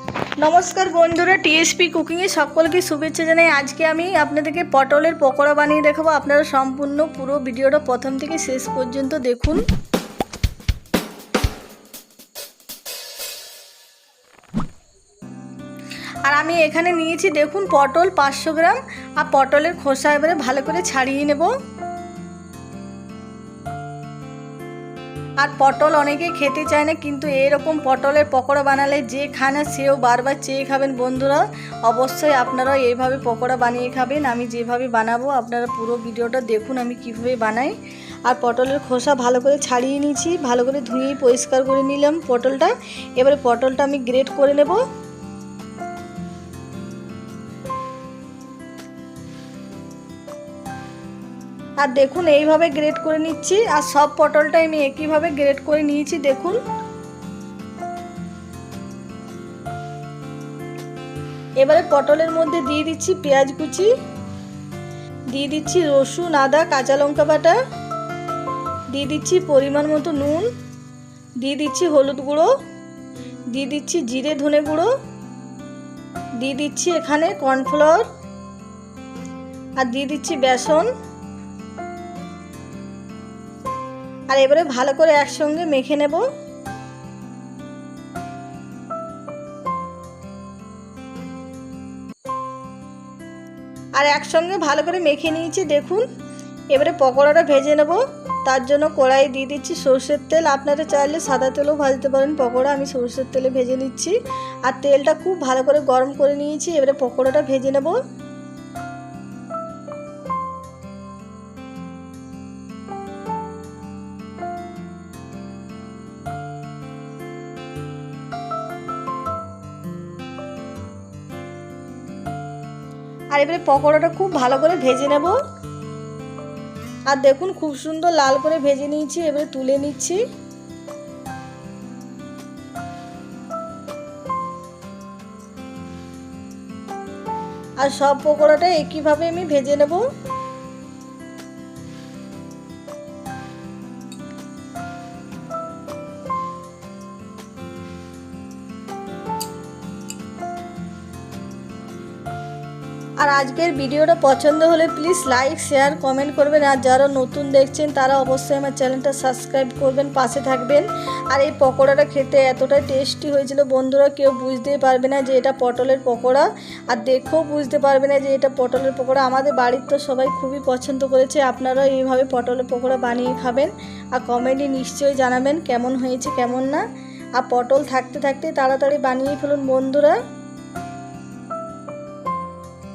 नमस्कार बंधुरा टीएसपी कुकिंगे सकलके शुभेच्छा जानाई। आज के आमी आपनादेरके पटलेर पकोड़ा बानिये देखाबो। आपनारा सम्पूर्ण पुरो भिडियोटा प्रथम थेके शेष पर्यन्त देखुन। আর আমি এখানে নিয়েছি দেখুন পটল 500 গ্রাম। আর পটলের খোসা এবারে ভালো করে ছাড়িয়ে নেব। আর পটল অনেকে খেতে চায় না, কিন্তু এরকম পটলের পকোড়া বানালে যে খায় না সেও বারবার চেয়ে খাবেন। বন্ধুরা অবশ্যই আপনারা এইভাবে পকোড়া বানিয়ে খাবেন। আমি যেভাবে বানাবো আপনারা পুরো ভিডিওটা দেখুন আমি কিভাবে বানাই। আর পটলের খোসা ভালো করে ছাড়িয়ে নিয়েছি, ভালো করে ধুয়ে পরিষ্কার করে নিলাম পটলটা। এবারে পটলটা আমি গ্রেট করে নেব। আর দেখুন এইভাবে গ্রেট করে নিচ্ছি। আর সব পটলটাই আমি একইভাবে গ্রেট করে নিয়েছি দেখুন। এবারে পটলের মধ্যে দিয়ে দিচ্ছি পেঁয়াজ কুচি, দিয়ে দিচ্ছি রসুন আদা কাঁচা লঙ্কা বাটা, দিয়ে দিচ্ছি পরিমাণ মতো নুন, দিয়ে দিচ্ছি হলুদ গুঁড়ো, দিয়ে দিচ্ছি জিরে ধনে গুঁড়ো, দিয়ে দিচ্ছি এখানে কর্নফ্লাওয়ার, আর দিয়ে দিচ্ছি বেসন। আর এবারে ভালো করে একসঙ্গে মেখে নেব। আর একসঙ্গে ভালো করে মেখে নিয়েছি দেখুন। এবারে পকোড়াটা ভেজে নেব। তার জন্য কড়াই দিয়ে দিচ্ছি সরষের তেল। আপনারা চাইলে সাদা তেলও ভাজতে পারেন পকোড়া, আমি সরষের তেলে ভেজে নিচ্ছি। আর তেলটা খুব ভালো করে গরম করে নিয়েছি। এবারে পকোড়াটা ভেজে নেব। আর এবারে পকোড়াটা খুব ভালো করে ভেজে নেব। আর দেখুন খুব সুন্দর লাল করে ভেজে নিয়েছি। এবারে তুলে নিচ্ছি। আর সব পকোড়াটা একইভাবে আমি ভেজে নেব। আর আজকের ভিডিওটা পছন্দ হলে প্লিজ লাইক শেয়ার কমেন্ট করবেন। আর যারা নতুন দেখছেন তারা অবশ্যই আমার চ্যানেলটা সাবস্ক্রাইব করবেন, পাশে থাকবেন। আর এই পকোড়াটা খেতে এতটাই টেস্টি হয়েছিল বন্ধুরা, কেউ বুঝতেই পারবে না যে এটা পটলের পকোড়া। আর দেখেও বুঝতে পারবে না যে এটা পটলের পকোড়া। আমাদের বাড়ির তো সবাই খুবই পছন্দ করেছে। আপনারা এইভাবে পটলের পকোড়া বানিয়ে খাবেন। আর কমেন্টে নিশ্চয়ই জানাবেন কেমন হয়েছে কেমন না। আর পটল থাকতে থাকতে তাড়াতাড়ি বানিয়ে ফেলুন বন্ধুরা।